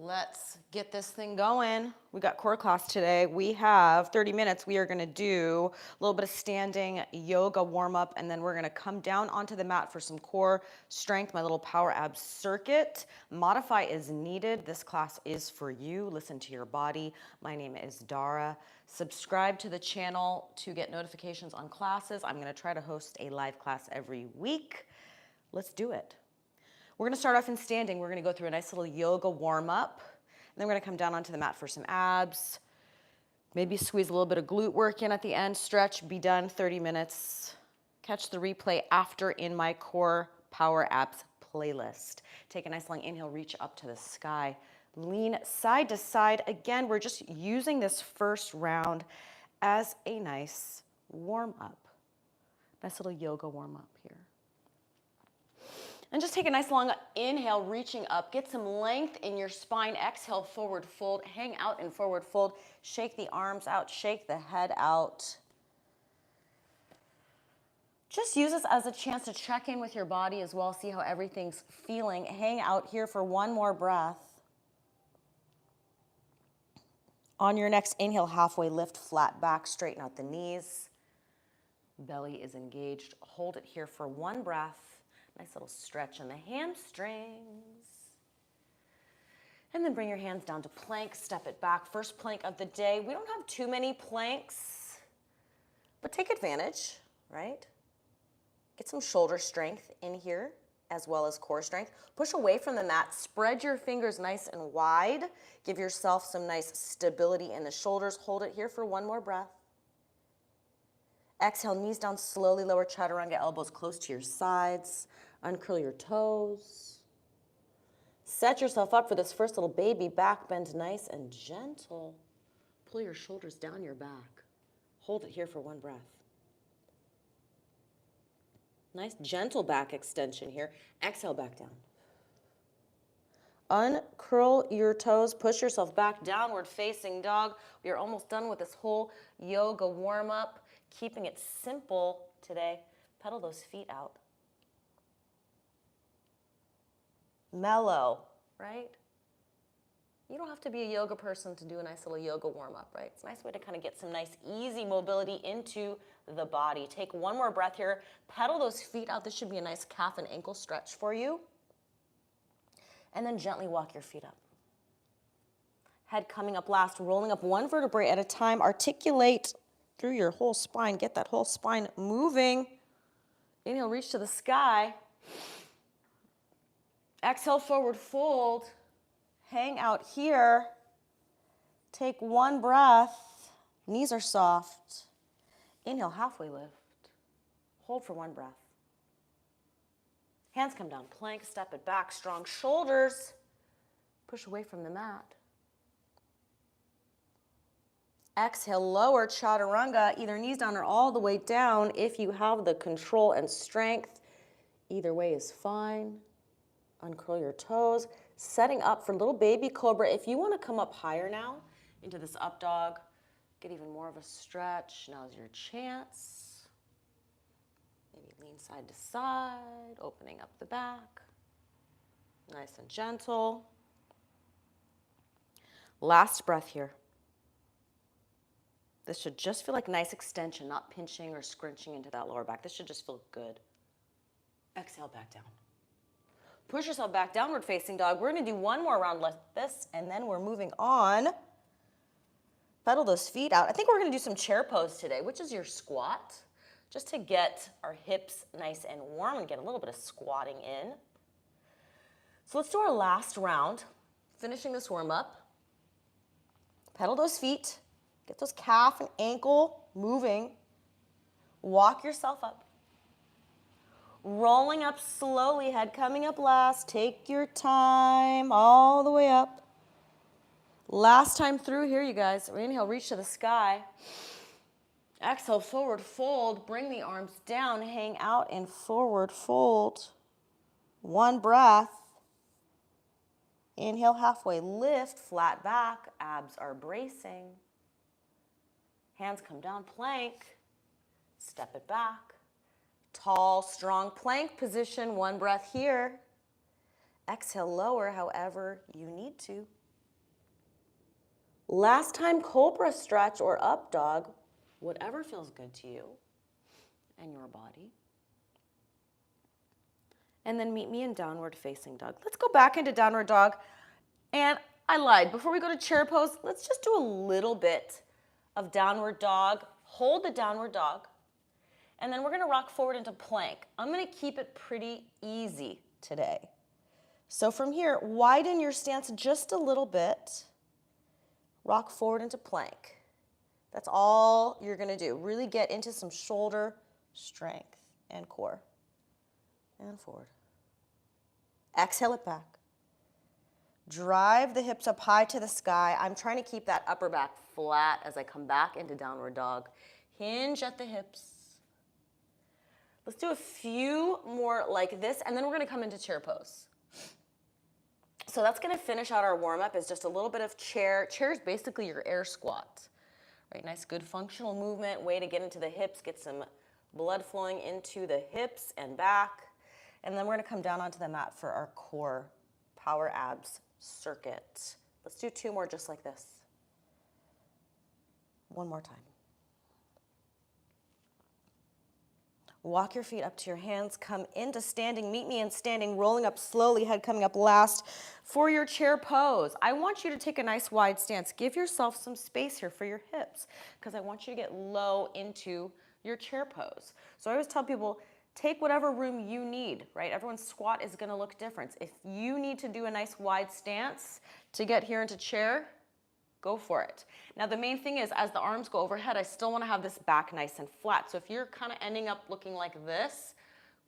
Let's get this thing going. We got core class today. We have 30 minutes. We are going to do a little bit of standing yoga warm up, and then we're going to come down onto the mat for some core strength, my little power abs circuit. Modify is needed. This class is for you. Listen to your body. My name is Dara. Subscribe to the channel to get notifications on classes. I'm going to try to host a live class every week. Let's do it. We're going to start off in standing. We're going to go through a nice little yoga warm-up. And then we're going to come down onto the mat for some abs. Maybe squeeze a little bit of glute work in at the end. Stretch, be done, 30 minutes. Catch the replay after in my core power abs playlist. Take a nice long inhale, reach up to the sky. Lean side to side. Again, we're just using this first round as a nice warm-up. Nice little yoga warm-up here. And just take a nice long inhale, reaching up. Get some length in your spine. Exhale, forward fold. Hang out in forward fold. Shake the arms out. Shake the head out. Just use this as a chance to check in with your body as well. See how everything's feeling. Hang out here for one more breath. On your next inhale, halfway lift, flat back, straighten out the knees. Belly is engaged. Hold it here for one breath. Nice little stretch in the hamstrings. And then bring your hands down to plank, step it back. First plank of the day. We don't have too many planks, but take advantage, right? Get some shoulder strength in here as well as core strength. Push away from the mat. Spread your fingers nice and wide. Give yourself some nice stability in the shoulders. Hold it here for one more breath. Exhale, knees down slowly. Lower chaturanga, elbows close to your sides. Uncurl your toes. Set yourself up for this first little baby back bend, nice and gentle. Pull your shoulders down your back. Hold it here for one breath. Nice gentle back extension here. Exhale back down. Uncurl your toes. Push yourself back, downward facing dog. We are almost done with this whole yoga warm up. Keeping it simple today. Pedal those feet out. Mellow, right? You don't have to be a yoga person to do a nice little yoga warm-up, right? It's a nice way to kind of get some nice easy mobility into the body. Take one more breath here. Pedal those feet out. This should be a nice calf and ankle stretch for you. And then gently walk your feet up. Head coming up last, rolling up one vertebrae at a time. Articulate through your whole spine. Get that whole spine moving. Inhale, reach to the sky. Exhale, forward fold. Hang out here. Take one breath. Knees are soft. Inhale, halfway lift. Hold for one breath. Hands come down, plank, step it back, strong shoulders. Push away from the mat. Exhale, lower chaturanga, either knees down or all the way down if you have the control and strength. Either way is fine. Uncurl your toes. Setting up for little baby cobra. If you want to come up higher now into this up dog, get even more of a stretch. Now's your chance. Maybe lean side to side, opening up the back. Nice and gentle. Last breath here. This should just feel like nice extension, not pinching or scrunching into that lower back. This should just feel good. Exhale, back down. Push yourself back, downward facing dog. We're going to do one more round like this, and then we're moving on. Pedal those feet out. I think we're going to do some chair pose today, which is your squat, just to get our hips nice and warm and get a little bit of squatting in. So let's do our last round, finishing this warm up. Pedal those feet. Get those calf and ankle moving. Walk yourself up. Rolling up slowly, head coming up last. Take your time all the way up. Last time through here, you guys. Inhale, reach to the sky. Exhale, forward fold. Bring the arms down. Hang out in forward fold. One breath. Inhale, halfway lift. Flat back. Abs are bracing. Hands come down, plank. Step it back. Tall, strong plank position. One breath here. Exhale, lower however you need to. Last time, cobra stretch or up dog, whatever feels good to you and your body. And then meet me in downward facing dog. Let's go back into downward dog. And I lied. Before we go to chair pose, let's just do a little bit of downward dog. Hold the downward dog. And then we're going to rock forward into plank. I'm going to keep it pretty easy today. So from here, widen your stance just a little bit. Rock forward into plank. That's all you're going to do. Really get into some shoulder strength and core. And forward. Exhale it back. Drive the hips up high to the sky. I'm trying to keep that upper back flat as I come back into downward dog. Hinge at the hips. Let's do a few more like this, and then we're going to come into chair pose. So that's going to finish out our warm-up is just a little bit of chair. Chair is basically your air squat. Right, nice, good functional movement. Way to get into the hips, get some blood flowing into the hips and back. And then we're going to come down onto the mat for our core power abs circuit. Let's do 2 more just like this. One more time. Walk your feet up to your hands, come into standing, meet me in standing, rolling up slowly, head coming up last for your chair pose. I want you to take a nice wide stance. Give yourself some space here for your hips because I want you to get low into your chair pose. So I always tell people, take whatever room you need, right? Everyone's squat is gonna look different. If you need to do a nice wide stance to get here into chair, go for it. Now the main thing is as the arms go overhead, I still wanna have this back nice and flat. So if you're kind of ending up looking like this,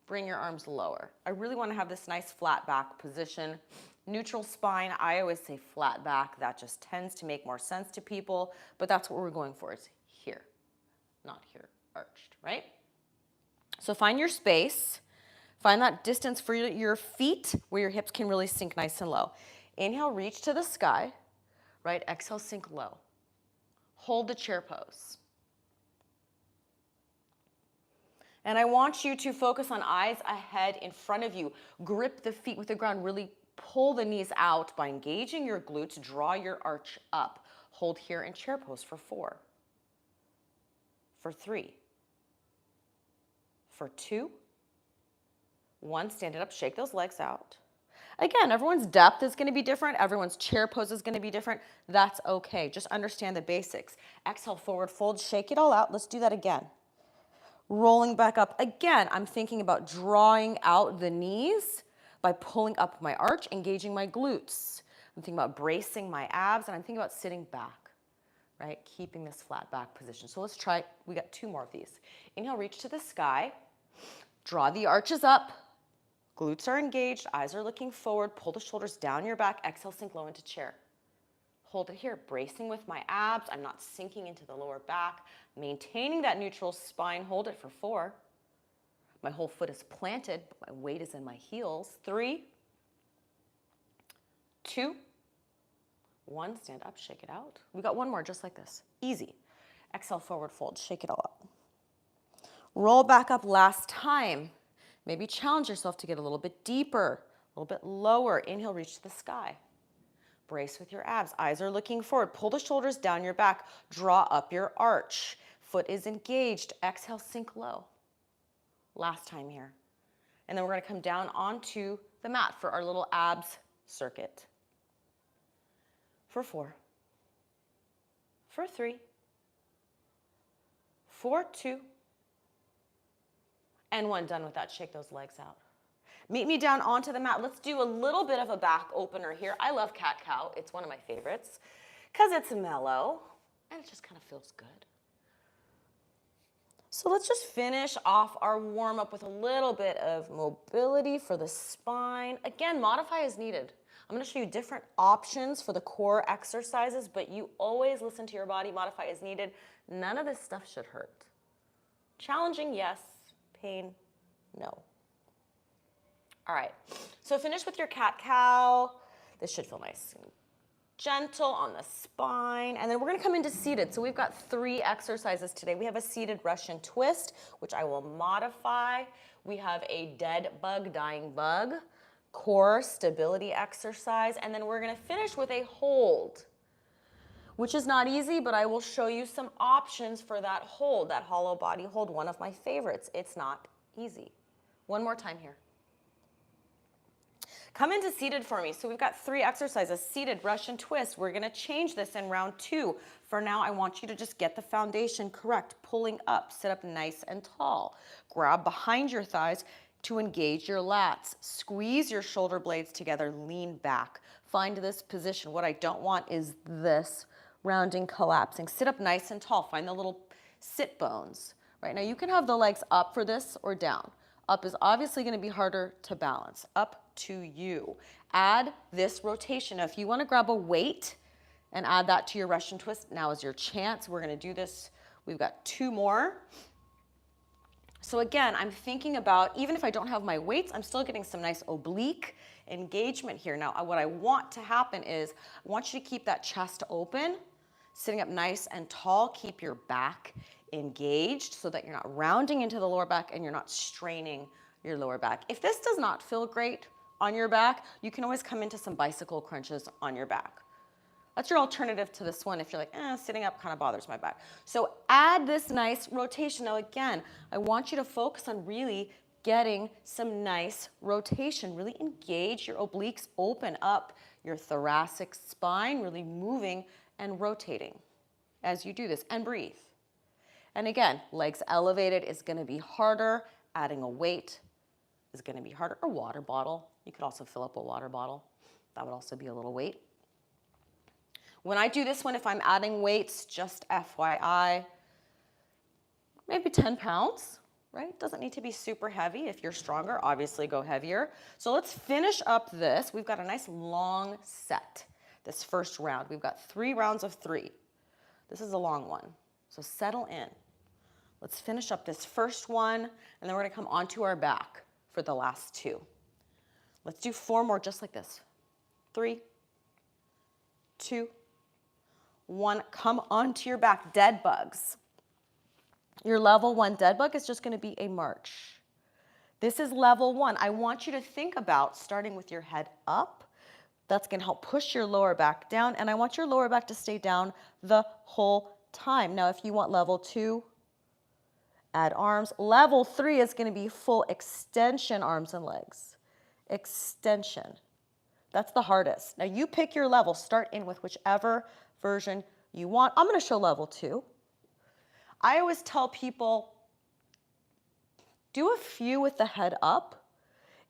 bring your arms lower. I really wanna have this nice flat back position. Neutral spine, I always say flat back. That just tends to make more sense to people, but that's what we're going for is here, not here, arched, right? So find your space, find that distance for your feet where your hips can really sink nice and low. Inhale, reach to the sky, right? Exhale, sink low. Hold the chair pose. And I want you to focus on eyes ahead in front of you. Grip the feet with the ground, really pull the knees out by engaging your glutes, draw your arch up. Hold here in chair pose for 4, for 3, for 2, 1, stand it up, shake those legs out. Again, everyone's depth is going to be different. Everyone's chair pose is going to be different. That's okay. Just understand the basics. Exhale, forward fold, shake it all out. Let's do that again. Rolling back up. Again, I'm thinking about drawing out the knees by pulling up my arch, engaging my glutes. I'm thinking about bracing my abs, and I'm thinking about sitting back, right? Keeping this flat back position. So let's try, we got 2 more of these. Inhale, reach to the sky. Draw the arches up. Glutes are engaged, eyes are looking forward, pull the shoulders down your back, exhale, sink low into chair. Hold it here, bracing with my abs, I'm not sinking into the lower back, maintaining that neutral spine, hold it for 4. My whole foot is planted, but my weight is in my heels. 3, 2, 1, stand up, shake it out. We got 1 more just like this, easy. Exhale, forward fold, shake it all up. Roll back up last time. Maybe challenge yourself to get a little bit deeper, a little bit lower. Inhale, reach to the sky. Brace with your abs. Eyes are looking forward. Pull the shoulders down your back. Draw up your arch. Foot is engaged. Exhale, sink low. Last time here. And then we're going to come down onto the mat for our little abs circuit. For 4. For 3. For 2. And 1, done with that, shake those legs out. Meet me down onto the mat. Let's do a little bit of a back opener here. I love cat-cow. It's one of my favorites because it's mellow and it just kind of feels good. So let's just finish off our warm-up with a little bit of mobility for the spine. Again, modify as needed. I'm going to show you different options for the core exercises, but you always listen to your body, modify as needed. None of this stuff should hurt. Challenging, yes. Pain, no. All right, so finish with your cat-cow. This should feel nice and gentle on the spine. And then we're gonna come into seated. So we've got 3 exercises today. We have a seated Russian twist, which I will modify. We have a dead bug, dying bug, core stability exercise. And then we're gonna finish with a hold. which is not easy, but I will show you some options for that hold, that hollow body hold, one of my favorites. It's not easy. One more time here. Come into seated for me. So we've got 3 exercises, seated, Russian twist. We're gonna change this in round 2. For now, I want you to just get the foundation correct, pulling up, sit up nice and tall. Grab behind your thighs to engage your lats. Squeeze your shoulder blades together, lean back. Find this position. What I don't want is this rounding, collapsing. Sit up nice and tall. Find the little sit bones. Right now, you can have the legs up for this or down. Up is obviously going to be harder to balance. Up to you. Add this rotation. Now, if you want to grab a weight and add that to your Russian twist, now is your chance. We're going to do this. We've got 2 more. So again, I'm thinking about, even if I don't have my weights, I'm still getting some nice oblique engagement here. Now, what I want to happen is, I want you to keep that chest open, sitting up nice and tall. Keep your back engaged so that you're not rounding into the lower back and you're not straining your lower back. If this does not feel great on your back, you can always come into some bicycle crunches on your back. That's your alternative to this one if you're like, sitting up kind of bothers my back. So add this nice rotation. Now again, I want you to focus on really getting some nice rotation. Really engage your obliques, open up your thoracic spine, really moving and rotating as you do this, and breathe. And again, legs elevated is gonna be harder. Adding a weight is gonna be harder. Or water bottle. You could also fill up a water bottle. That would also be a little weight. When I do this one, if I'm adding weights, just FYI, maybe 10 pounds, right? Doesn't need to be super heavy. If you're stronger, obviously go heavier. So let's finish up this. We've got a nice long set, this first round. We've got 3 rounds of 3. This is a long one, so settle in. Let's finish up this first one, and then we're gonna come onto our back for the last 2. Let's do 4 more just like this. 3, 2, 1, come onto your back, dead bugs. Your level 1 dead bug is just gonna be a march. This is level 1. I want you to think about starting with your head up. That's gonna help push your lower back down, and I want your lower back to stay down the whole time. Now, if you want level 2, add arms. Level 3 is gonna be full extension, arms and legs. Extension. That's the hardest. Now you pick your level, start in with whichever version you want. I'm gonna show level 2. I always tell people, do a few with the head up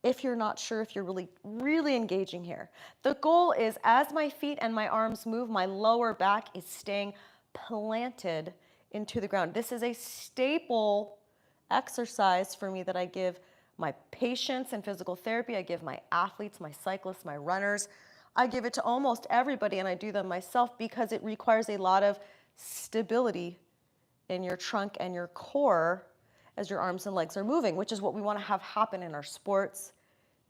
if you're not sure if you're really engaging here. The goal is, as my feet and my arms move, my lower back is staying planted into the ground. This is a staple exercise for me that I give my patients in physical therapy. I give my athletes, my cyclists, my runners. I give it to almost everybody, and I do them myself because it requires a lot of stability in your trunk and your core as your arms and legs are moving, which is what we want to have happen in our sports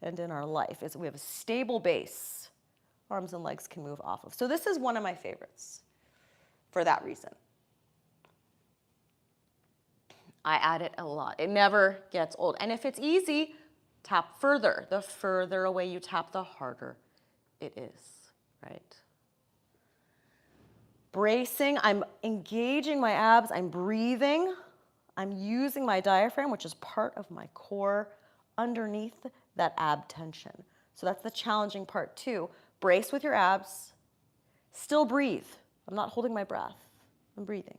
and in our life, is we have a stable base arms and legs can move off of. So this is one of my favorites for that reason. I add it a lot. It never gets old. And if it's easy, tap further. The further away you tap, the harder it is, right? Bracing, I'm engaging my abs, I'm breathing, I'm using my diaphragm, which is part of my core, underneath that ab tension. So that's the challenging part too. Brace with your abs, still breathe. I'm not holding my breath, I'm breathing.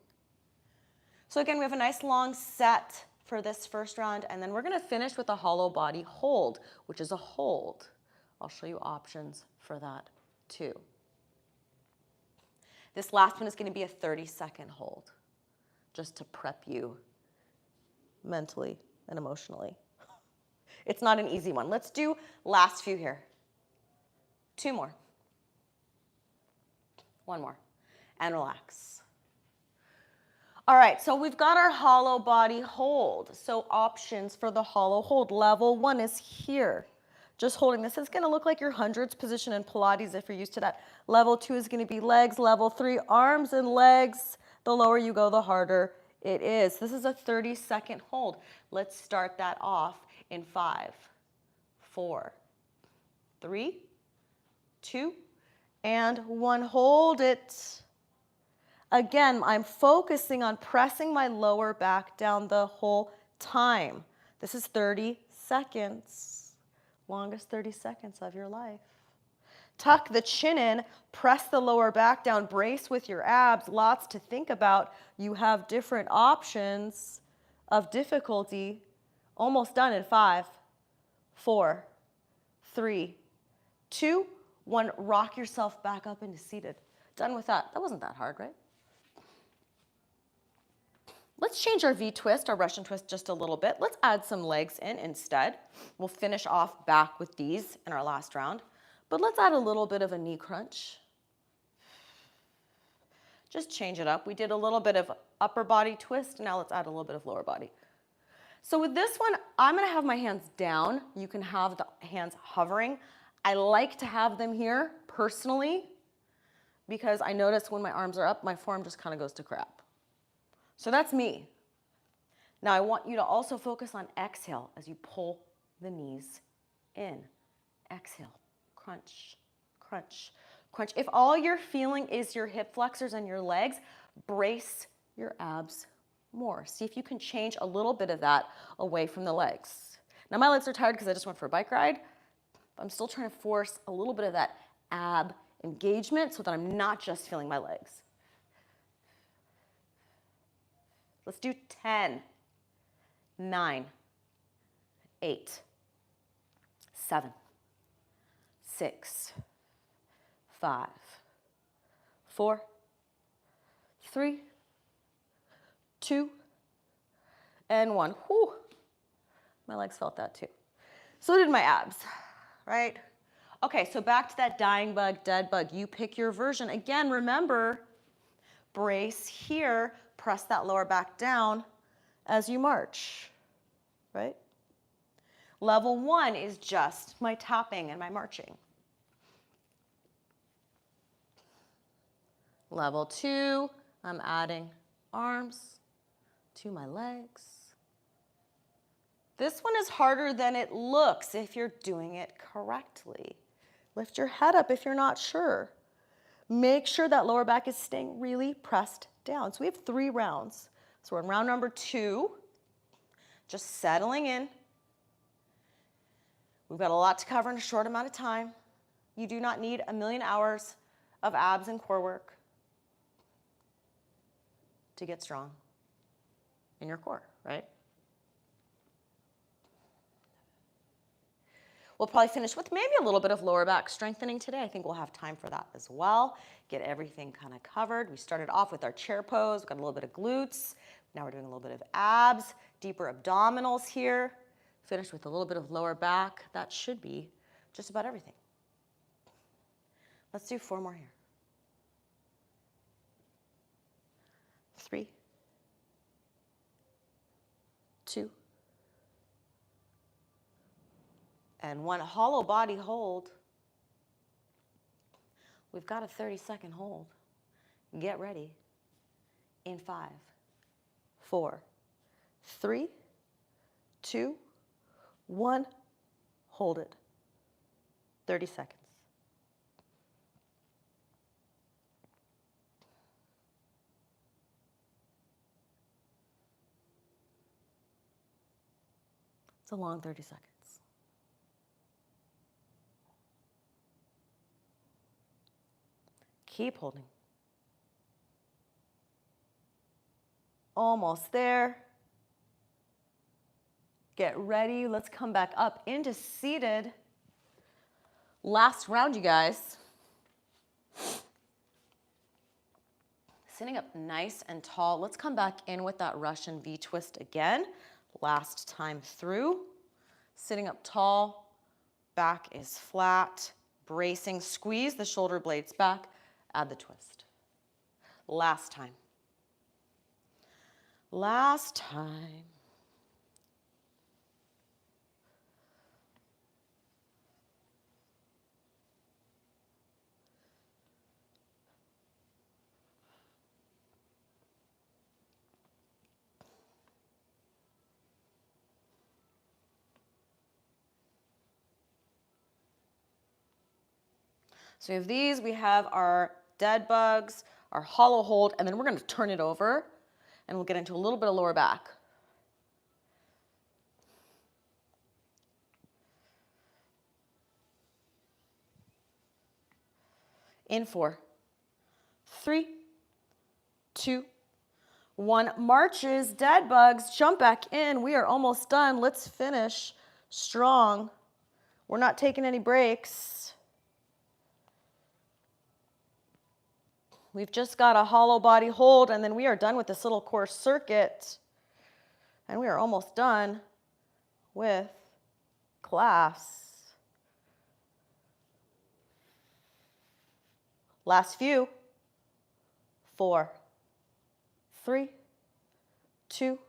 So again, we have a nice long set for this first round, and then we're gonna finish with a hollow body hold, which is a hold. I'll show you options for that too. This last one is gonna be a 30-second hold, just to prep you mentally and emotionally. It's not an easy one. Let's do last few here. 2 more. 1 more, and relax. All right, so we've got our hollow body hold. So options for the hollow hold. Level 1 is here. Just holding. This is gonna look like your hundreds position in Pilates if you're used to that. Level 2 is gonna be legs. Level 3, arms and legs. The lower you go, the harder it is. This is a 30-second hold. Let's start that off in 5, 4, 3, 2, and 1. Hold it. Again, I'm focusing on pressing my lower back down the whole time. This is 30 seconds, longest 30 seconds of your life. Tuck the chin in, press the lower back down, brace with your abs, lots to think about. You have different options of difficulty. Almost done in 5, 4, 3, 2, 1. Rock yourself back up into seated. Done with that. That wasn't that hard, right? Let's change our V-twist, our Russian twist, just a little bit. Let's add some legs in instead. We'll finish off back with these in our last round. But let's add a little bit of a knee crunch. Just change it up. We did a little bit of upper body twist. Now let's add a little bit of lower body. So with this one, I'm going to have my hands down. You can have the hands hovering. I like to have them here personally because I notice when my arms are up, my form just kind of goes to crap. So that's me. Now I want you to also focus on exhale as you pull the knees in. Exhale, crunch, crunch, crunch. If all you're feeling is your hip flexors and your legs, brace your abs more. See if you can change a little bit of that away from the legs. Now my legs are tired because I just went for a bike ride. I'm still trying to force a little bit of that ab engagement so that I'm not just feeling my legs. Let's do 10, 9, 8, 7, 6, 5, 4, 3, 2, and 1. Whew. My legs felt that too. So did my abs, right? Okay, so back to that dying bug, dead bug. You pick your version. Again, remember, brace here, press that lower back down as you march, right? Level 1 is just my tapping and my marching. Level 2, I'm adding arms to my legs. This one is harder than it looks if you're doing it correctly. Lift your head up if you're not sure. Make sure that lower back is staying really pressed down. So we have 3 rounds. So we're in round number 2, just settling in. We've got a lot to cover in a short amount of time. You do not need a million hours of abs and core work to get strong in your core, right? We'll probably finish with maybe a little bit of lower back strengthening today. I think we'll have time for that as well. Get everything kind of covered. We started off with our chair pose. We've got a little bit of glutes. Now we're doing a little bit of abs, deeper abdominals here. Finish with a little bit of lower back. That should be just about everything. Let's do 4 more here. 3, 2, and 1. Hollow body hold. We've got a 30-second hold. Get ready. In 5, 4, 3, 2, 1. Hold it. 30 seconds. It's a long 30 seconds. Keep holding. Almost there. Get ready. Let's come back up into seated. Last round, you guys. Sitting up nice and tall. Let's come back in with that Russian V-twist again. Last time through. Sitting up tall. Back is flat. Bracing. Squeeze the shoulder blades back. Add the twist. Last time. Last time. So we have these, we have our dead bugs, our hollow hold, and then we're going to turn it over, and we'll get into a little bit of lower back. In 4, 3, 2, 1. Marches, dead bugs, jump back in. We are almost done. Let's finish strong. We're not taking any breaks. We've just got a hollow body hold, and then we are done with this little core circuit. And we are almost done with class. Last few. 4, 3, 2,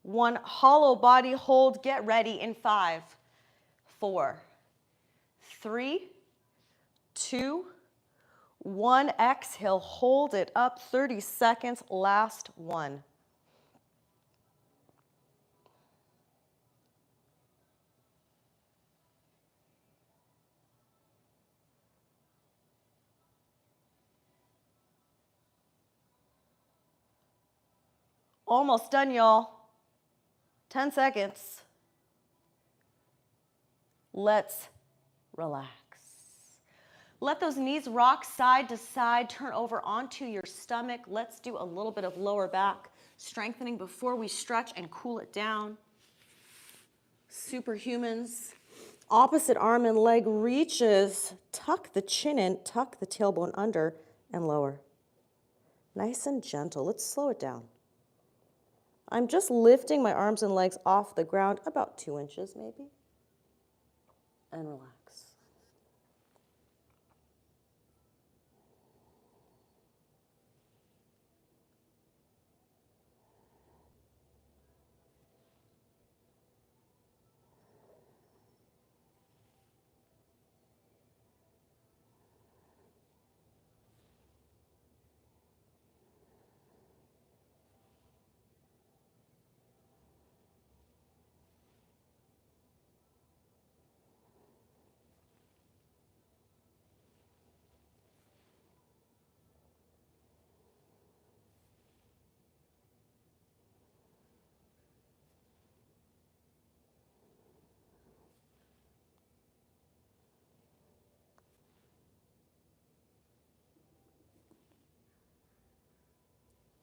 1. Hollow body hold. Get ready in 5, 4, 3, 2, 1. Exhale. Hold it up. 30 seconds. Last one. Almost done, y'all. 10 seconds. Let's relax. Let those knees rock side to side. Turn over onto your stomach. Let's do a little bit of lower back strengthening before we stretch and cool it down. Superhumans. Opposite arm and leg reaches. Tuck the chin in, tuck the tailbone under, and lower. Nice and gentle. Let's slow it down. I'm just lifting my arms and legs off the ground, about 2 inches maybe, and relax.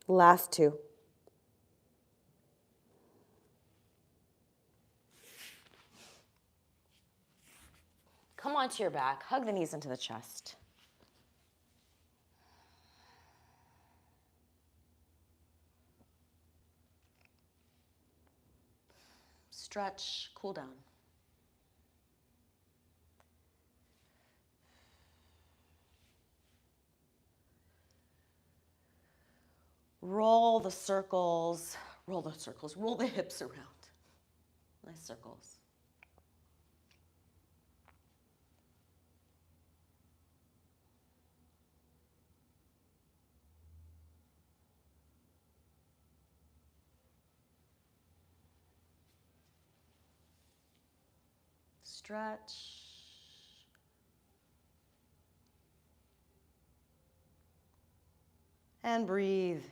Last 2. Come onto your back. Hug the knees into the chest. Stretch, cool down. Roll the circles, roll the circles, roll the hips around. Nice circles. Stretch. And breathe.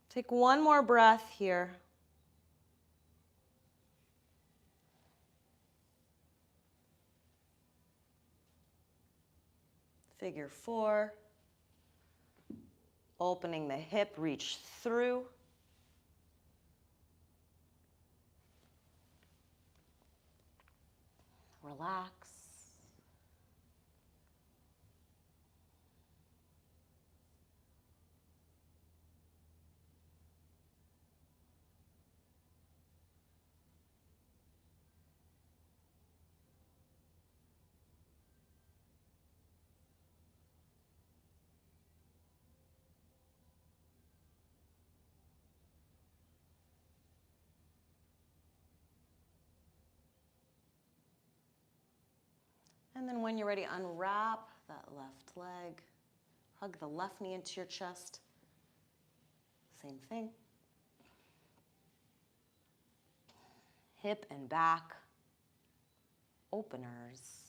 Take one more breath here. Figure 4. Opening the hip, reach through. Relax. And then when you're ready, unwrap that left leg. Hug the left knee into your chest. Same thing. Hip and back openers.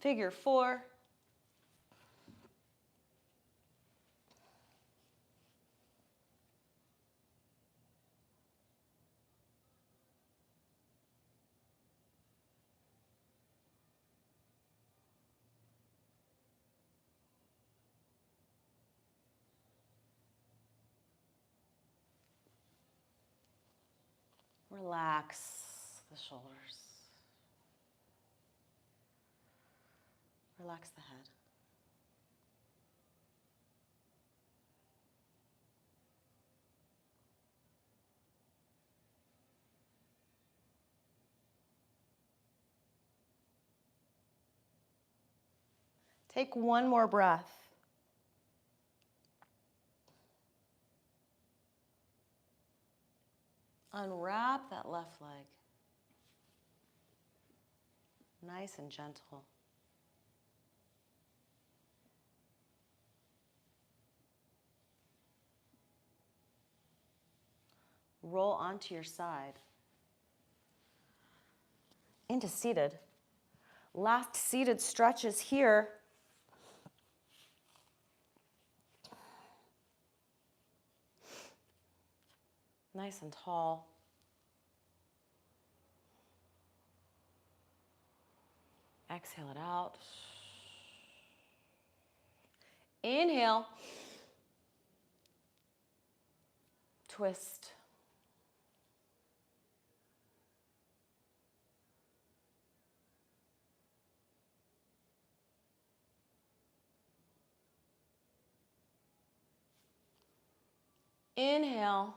Figure 4. Relax the shoulders. Relax the head. Take one more breath. Unwrap that left leg. Nice and gentle. Roll onto your side. Into seated. Last seated stretches here. Nice and tall. Exhale it out. Inhale. Twist. Inhale.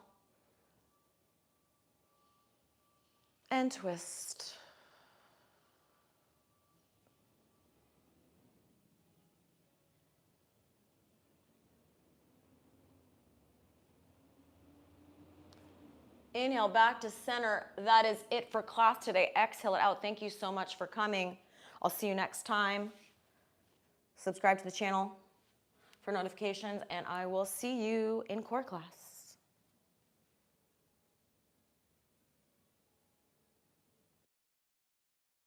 And twist. Inhale back to center. That is it for class today. Exhale it out. Thank you so much for coming. I'll see you next time. Subscribe to the channel for notifications, and I will see you in core class.